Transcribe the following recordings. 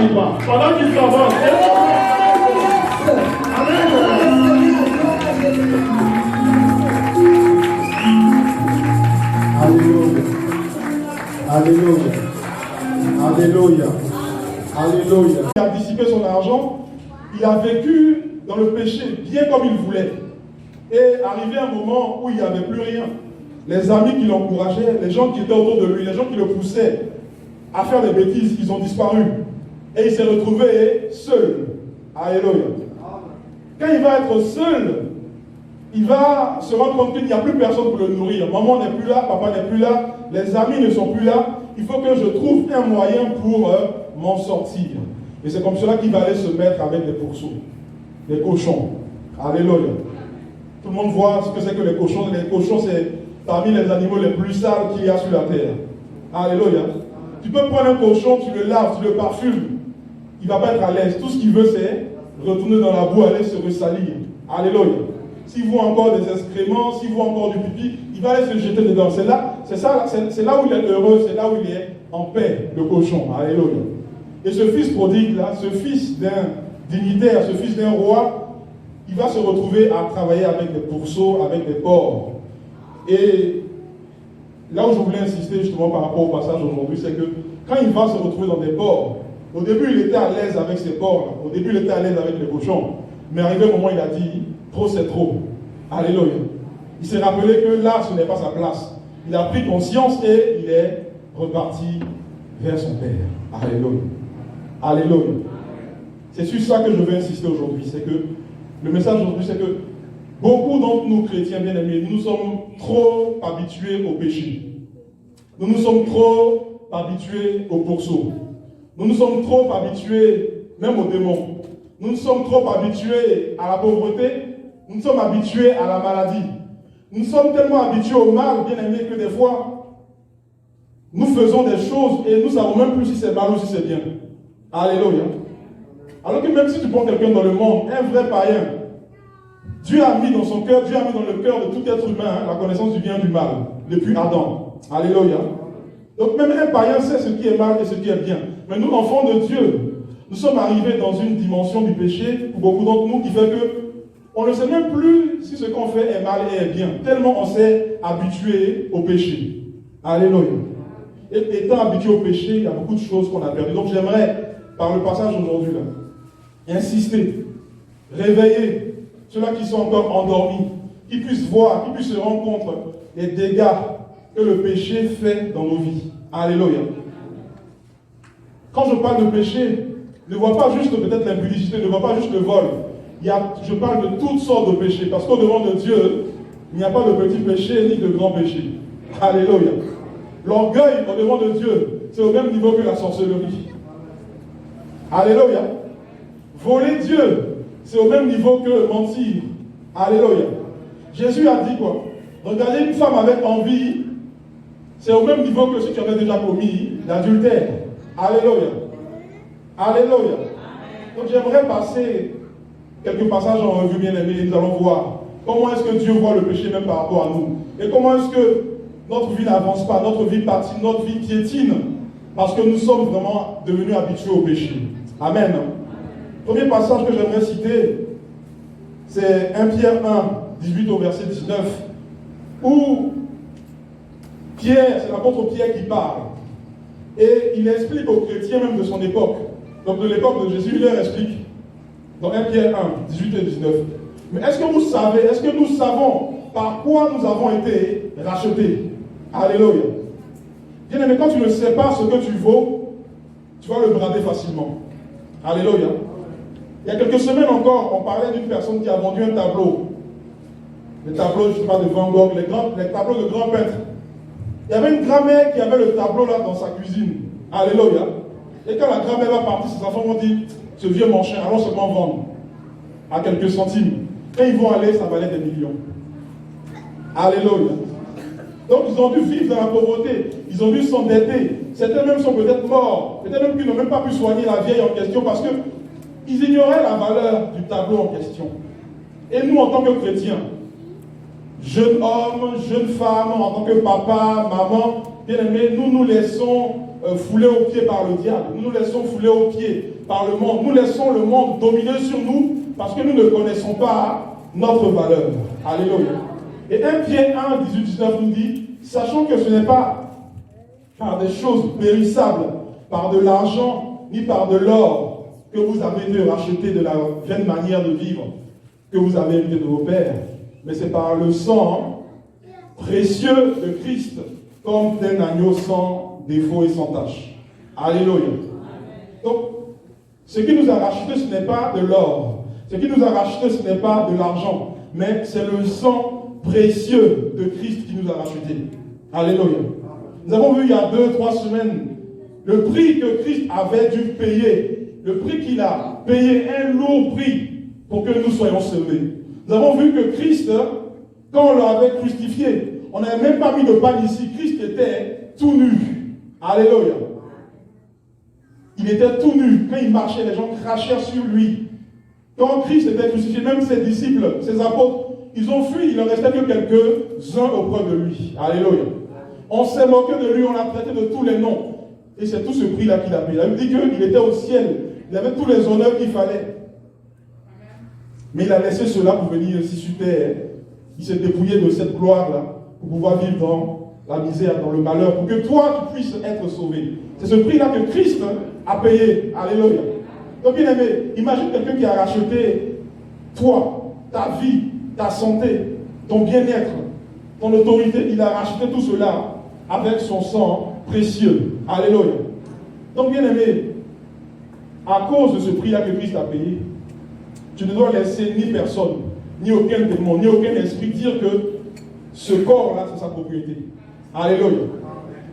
y va. Pendant qu'il s'avance, Alléluia. Alléluia. Alléluia. Alléluia. Il a dissipé son argent, il a vécu dans le péché bien comme il voulait. Et arrivé un moment où il n'y avait plus rien, les amis qui l'encourageaient, les gens qui étaient autour de lui, les gens qui le poussaient à faire des bêtises, ils ont disparu. Et il s'est retrouvé seul. Alléluia. Quand il va être seul, il va se rendre compte qu'il n'y a plus personne pour le nourrir. Maman n'est plus là, papa n'est plus là, les amis ne sont plus là. Il faut que je trouve un moyen pour m'en sortir. Et c'est comme cela qu'il va aller se mettre avec des pourceaux, des cochons. Alléluia. Tout le monde voit ce que c'est que les cochons. Les cochons, c'est parmi les animaux les plus sales qu'il y a sur la terre. Alléluia. Tu peux prendre un cochon, tu le laves, tu le parfumes. Il ne va pas être à l'aise. Tout ce qu'il veut, c'est retourner dans la boue, aller se ressalir. Alléluia. S'il voit encore des excréments, s'il voit encore du pipi, il va aller se jeter dedans. C'est là où il est heureux, c'est là où il est en paix, le cochon. Alléluia. Et ce fils prodigue-là, ce fils d'un dignitaire, ce fils d'un roi, il va se retrouver à travailler avec des pourceaux, avec des porcs. Et là où je voulais insister justement par rapport au passage aujourd'hui, c'est que quand il va se retrouver dans des porcs, au début il était à l'aise avec ces porcs, au début il était à l'aise avec les cochons, mais arrivé un moment il a dit, trop c'est trop. Alléluia. Il s'est rappelé que là ce n'est pas sa place. Il a pris conscience et il est reparti vers son Père. Alléluia. Alléluia. C'est sur ça que je veux insister aujourd'hui, c'est que le message aujourd'hui c'est que beaucoup d'entre nous chrétiens bien-aimés, nous sommes trop habitués au péché. Nous nous sommes trop habitués aux pourceaux. Nous nous sommes trop habitués même aux démons. Nous nous sommes trop habitués à la pauvreté. Nous nous sommes habitués à la maladie. Nous sommes tellement habitués au mal, bien-aimés, que des fois, nous faisons des choses et nous ne savons même plus si c'est mal ou si c'est bien. Alléluia. Alors que même si tu prends quelqu'un dans le monde, un vrai païen, Dieu a mis dans son cœur, Dieu a mis dans le cœur de tout être humain la connaissance du bien et du mal, depuis Adam. Alléluia. Donc même un païen sait ce qui est mal et ce qui est bien. Mais nous, enfants de Dieu, nous sommes arrivés dans une dimension du péché, pour beaucoup d'entre nous, qui fait que on ne sait même plus si ce qu'on fait est mal et est bien, tellement on s'est habitué au péché. Alléluia. Et étant habitué au péché, il y a beaucoup de choses qu'on a perdues. Donc j'aimerais, par le passage aujourd'hui, insister, réveiller ceux-là qui sont encore endormis, qui puissent voir, qui puissent se rendre compte des dégâts que le péché fait dans nos vies. Alléluia. Quand je parle de péché, ne vois pas juste peut-être l'impudicité, ne vois pas juste le vol. Je parle de toutes sortes de péchés, parce qu'au-devant de Dieu, il n'y a pas de petit péché ni de grand péché. Alléluia. L'orgueil au-devant de Dieu, c'est au même niveau que la sorcellerie. Alléluia. Voler Dieu, c'est au même niveau que mentir. Alléluia. Jésus a dit quoi? Regarder une femme avec envie, c'est au même niveau que ceux qui avaient déjà commis l'adultère. Alléluia. Alléluia. Donc j'aimerais passer quelques passages en revue, bien-aimés, et nous allons voir comment est-ce que Dieu voit le péché même par rapport à nous. Et comment est-ce que notre vie n'avance pas, notre vie patine, notre vie piétine, parce que nous sommes vraiment devenus habitués au péché. Amen. Premier passage que j'aimerais citer, c'est 1 Pierre 1, 18 au verset 19, où Pierre, c'est l'apôtre Pierre qui parle. Et il explique aux chrétiens même de son époque, donc de l'époque de Jésus, il leur explique. Dans 1 Pierre 1, 18 et 19. Mais est-ce que vous savez, est-ce que nous savons par quoi nous avons été rachetés? Alléluia. Bien aimé, quand tu ne sais pas ce que tu vaux, tu vas le brader facilement. Alléluia. Il y a quelques semaines encore, on parlait d'une personne qui a vendu un tableau. Les tableaux, je ne sais pas, de Van Gogh, les tableaux de grands peintres. Il y avait une grand-mère qui avait le tableau là dans sa cuisine. Alléluia. Et quand la grand-mère va partir, ses enfants vont dire, ce vieux manchin, allons seulement vendre à quelques centimes. Et ils vont aller, ça valait des millions. Alléluia. Donc ils ont dû vivre dans la pauvreté, ils ont dû s'endetter. Certains même sont peut-être morts, peut-être même qu'ils n'ont même pas pu soigner la vieille en question parce qu'ils ignoraient la valeur du tableau en question. Et nous, en tant que chrétiens, jeunes hommes, jeunes femmes, en tant que papa, maman, bien aimés, nous nous laissons fouler aux pieds par le diable, nous nous laissons fouler aux pieds par le monde, nous laissons le monde dominer sur nous parce que nous ne connaissons pas notre valeur. Alléluia. Et 1 Pierre 1, 18, 19 nous dit, sachant que ce n'est pas par des choses périssables, par de l'argent, ni par de l'or, que vous avez été rachetés de la vaine manière de vivre que vous avez hérité de vos pères, mais c'est par le sang précieux de Christ, comme d'un agneau sans défaut et sans tache. Alléluia. Donc, ce qui nous a rachetés, ce n'est pas de l'or. Ce qui nous a rachetés, ce n'est pas de l'argent, mais c'est le sang précieux de Christ qui nous a rachetés. Alléluia. Nous avons vu il y a 2-3 semaines le prix que Christ avait dû payer, le prix qu'il a payé, un lourd prix pour que nous soyons sauvés. Nous avons vu que Christ, quand on l'avait crucifié, on n'avait même pas mis de panne ici. Christ était tout nu. Alléluia. Il était tout nu. Quand il marchait, les gens crachèrent sur lui. Quand Christ était crucifié, même ses disciples, ses apôtres, ils ont fui. Il ne restait que quelques-uns auprès de lui. Alléluia. On s'est moqué de lui, on l'a traité de tous les noms. Et c'est tout ce prix-là qu'il a payé. Il dit qu'il était au ciel. Il avait tous les honneurs qu'il fallait. Mais il a laissé cela pour venir ici sur terre. Il s'est dépouillé de cette gloire-là pour pouvoir vivre dans la misère, dans le malheur, pour que toi, tu puisses être sauvé. C'est ce prix-là que Christ a payé. Alléluia. Donc, bien aimé, imagine quelqu'un qui a racheté toi, ta vie, ta santé, ton bien-être, ton autorité. Il a racheté tout cela avec son sang précieux. Alléluia. Donc, bien aimé, à cause de ce prix-là que Christ a payé, tu ne dois laisser ni personne, ni aucun démon, ni aucun esprit dire que ce corps-là, c'est sa propriété. Alléluia.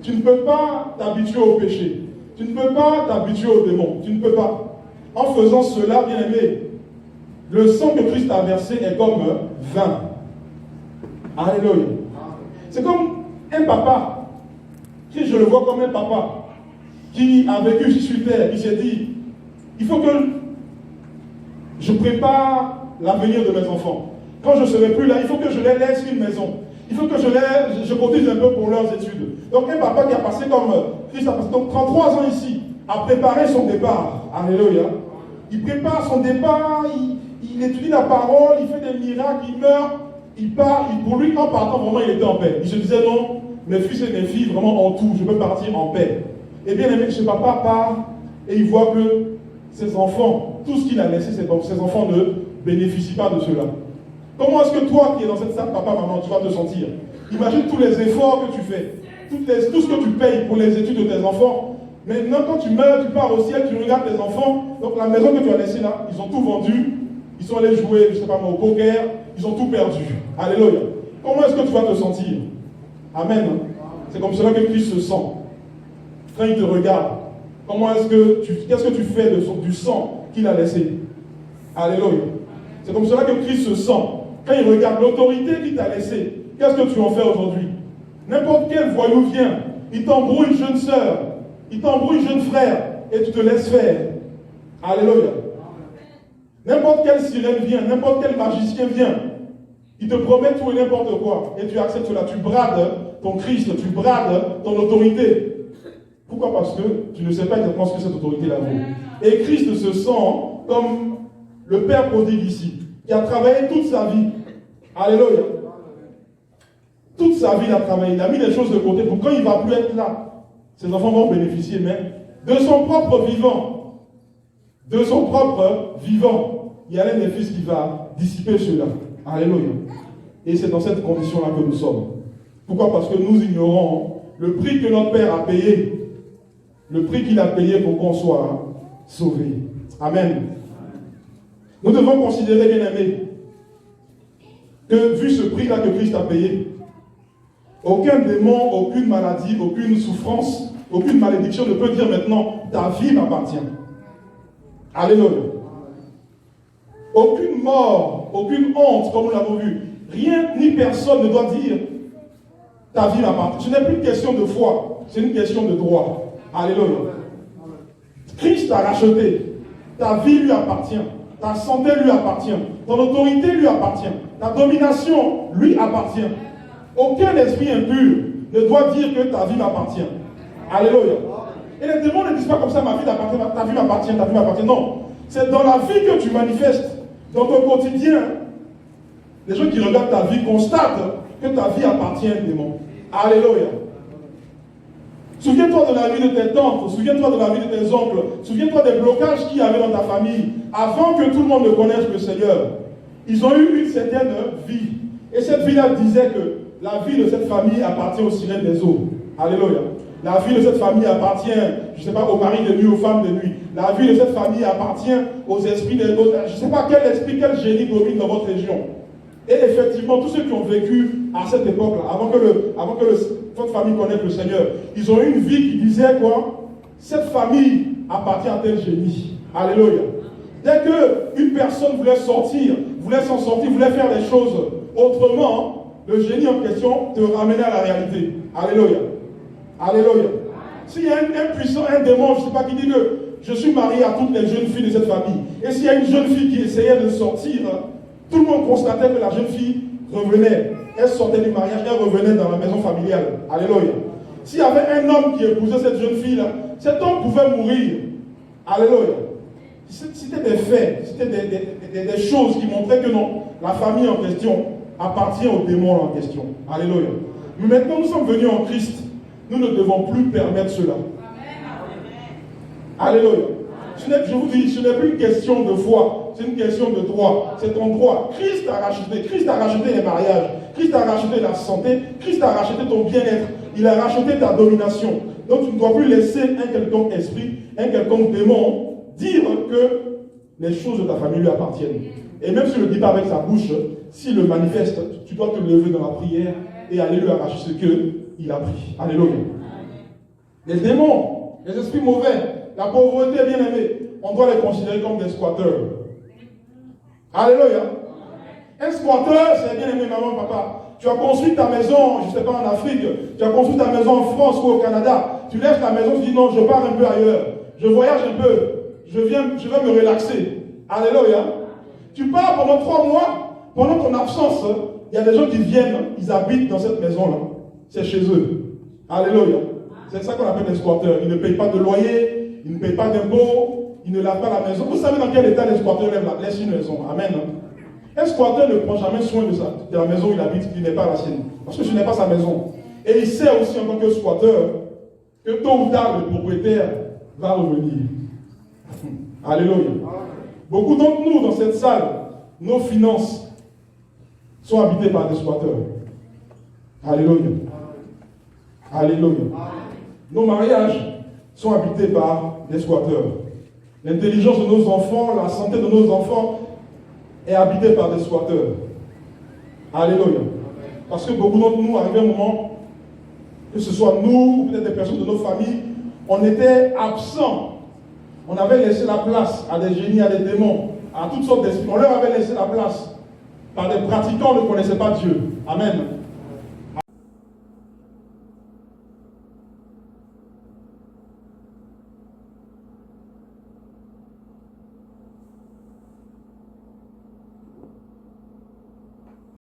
Tu ne peux pas t'habituer au péché. Tu ne peux pas t'habituer au démon. Tu ne peux pas. En faisant cela, bien aimé, le sang que Christ a versé est comme vin. Alléluia. C'est comme un papa, qui je le vois comme un papa, qui a vécu sur terre, qui s'est dit, il faut que je prépare l'avenir de mes enfants. Quand je ne serai plus là, il faut que je les laisse une maison. Il faut que je cotise un peu pour leurs études. Donc un papa qui a passé comme Christ a passé donc 33 ans ici, a préparé son départ. Alléluia. Il prépare son départ, il étudie la parole, il fait des miracles, il meurt, il part. Pour lui, en partant, vraiment, il était en paix. Il se disait non, mes fils et mes filles, vraiment en tout, je peux partir en paix. Et bien aimé, ce papa part et il voit que ses enfants, tout ce qu'il a laissé, ses enfants ne bénéficient pas de cela. Comment est-ce que toi qui es dans cette salle, papa, maman, tu vas te sentir? Imagine tous les efforts que tu fais, tout ce que tu payes pour les études de tes enfants. Maintenant, quand tu meurs, tu pars au ciel, tu regardes tes enfants. Donc la maison que tu as laissée là, ils ont tout vendu. Ils sont allés jouer, je ne sais pas moi, au poker. Ils ont tout perdu. Alléluia. Comment est-ce que tu vas te sentir? Amen. C'est comme cela que Christ se sent. Quand il te regarde, qu'est-ce que tu fais du sang qu'il a laissé? Alléluia. C'est comme cela que Christ se sent. Quand il regarde l'autorité qu'il t'a laissée, qu'est-ce que tu en fais aujourd'hui? N'importe quel voyou vient, il t'embrouille, jeune sœur, il t'embrouille, jeune frère, et tu te laisses faire. Alléluia. N'importe quelle sirène vient, n'importe quel magicien vient, il te promet tout et n'importe quoi, et tu acceptes cela. Tu brades ton Christ, tu brades ton autorité. Pourquoi? Parce que tu ne sais pas exactement ce que cette autorité-là vaut. Et Christ se sent comme le Père prodigue ici, qui a travaillé toute sa vie. Alléluia. Toute sa vie, il a travaillé. Il a mis les choses de côté pour quand il ne va plus être là, ses enfants vont bénéficier même de son propre vivant. De son propre vivant. Il y a l'un des fils qui va dissiper cela. Alléluia. Et c'est dans cette condition-là que nous sommes. Pourquoi? Parce que nous ignorons le prix que notre Père a payé. Le prix qu'il a payé pour qu'on soit sauvé. Amen. Nous devons considérer, bien aimés, que vu ce prix-là que Christ a payé, aucun démon, aucune maladie, aucune souffrance, aucune malédiction ne peut dire maintenant ta vie m'appartient. Alléluia. Aucune mort, aucune honte, comme nous l'avons vu, rien ni personne ne doit dire ta vie m'appartient. Ce n'est plus une question de foi, c'est une question de droit. Alléluia. Christ t'a racheté. Ta vie lui appartient. Ta santé lui appartient. Ton autorité lui appartient. Ta domination lui appartient. Aucun esprit impur ne doit dire que ta vie m'appartient. Alléluia. Et les démons ne disent pas comme ça, ma vie t'appartient, ta vie m'appartient, ta vie m'appartient. Non. C'est dans la vie que tu manifestes, dans ton quotidien. Les gens qui regardent ta vie constatent que ta vie appartient à un démon. Alléluia. Souviens-toi de la vie de tes tantes, souviens-toi de la vie de tes oncles, souviens-toi des blocages qu'il y avait dans ta famille avant que tout le monde ne connaisse le Seigneur. Ils ont eu une certaine vie. Et cette vie-là disait que la vie de cette famille appartient aux sirènes des eaux. Alléluia. La vie de cette famille appartient, je ne sais pas, aux maris de nuit, aux femmes de nuit. La vie de cette famille appartient aux esprits des autres. Je ne sais pas quel esprit, quel génie domine dans votre région. Et effectivement, tous ceux qui ont vécu à cette époque-là, avant que votre famille connaisse le Seigneur, ils ont eu une vie qui disait quoi? Cette famille appartient à tel génie. Alléluia. Dès qu'une personne voulait sortir, voulait s'en sortir, voulait faire les choses autrement, le génie en question te ramenait à la réalité. Alléluia. Alléluia. S'il y a un puissant, un démon, je ne sais pas qui dit que je suis marié à toutes les jeunes filles de cette famille, et s'il y a une jeune fille qui essayait de sortir, tout le monde constatait que la jeune fille revenait. Elle sortait du mariage, elle revenait dans la maison familiale. Alléluia. S'il y avait un homme qui épousait cette jeune fille-là, cet homme pouvait mourir. Alléluia. C'était des faits, c'était des choses qui montraient que non, la famille en question appartient au démon en question. Alléluia. Mais maintenant, nous sommes venus en Christ. Nous ne devons plus permettre cela. Alléluia. Je vous dis, ce n'est plus une question de foi, c'est une question de droit. C'est ton droit. Christ t'a racheté les mariages. Christ a racheté la santé. Christ a racheté ton bien-être. Il a racheté ta domination. Donc tu ne dois plus laisser un quelconque esprit, un quelconque démon dire que les choses de ta famille lui appartiennent. Et même s'il ne le dit pas avec sa bouche, s'il le manifeste, tu dois te lever dans la prière et aller lui arracher ce qu'il a pris. Alléluia. Les démons, les esprits mauvais, la pauvreté, bien aimée, on doit les considérer comme des squatteurs. Alléluia. Un squatteur, c'est bien aimé, maman, papa. Tu as construit ta maison, je ne sais pas, en Afrique, tu as construit ta maison en France ou au Canada. Tu laisses ta maison, tu dis non, je pars un peu ailleurs. Je voyage un peu. Je vais me relaxer. Alléluia. Tu pars pendant 3 mois, pendant ton absence, il y a des gens qui viennent, ils habitent dans cette maison-là. C'est chez eux. Alléluia. C'est ça qu'on appelle des squatteurs. Ils ne payent pas de loyer, ils ne payent pas d'impôts, ils ne lavent pas la maison. Vous savez dans quel état les squatteurs laissent une maison. Amen. Un squatteur ne prend jamais soin de la maison où il habite, qui n'est pas la sienne. Parce que ce n'est pas sa maison. Et il sait aussi en tant que squatteur que tôt ou tard le propriétaire va revenir. Alléluia. Beaucoup d'entre nous dans cette salle, nos finances sont habitées par des squatteurs. Alléluia. Alléluia. Nos mariages sont habités par des squatteurs. L'intelligence de nos enfants, la santé de nos enfants est habitée par des squatteurs. Alléluia. Parce que beaucoup d'entre nous, arrivé un moment, que ce soit nous, ou peut-être des personnes de nos familles, on était absents. On avait laissé la place à des génies, à des démons, à toutes sortes d'esprits. On leur avait laissé la place. Par des pratiquants, on ne connaissait pas Dieu. Amen.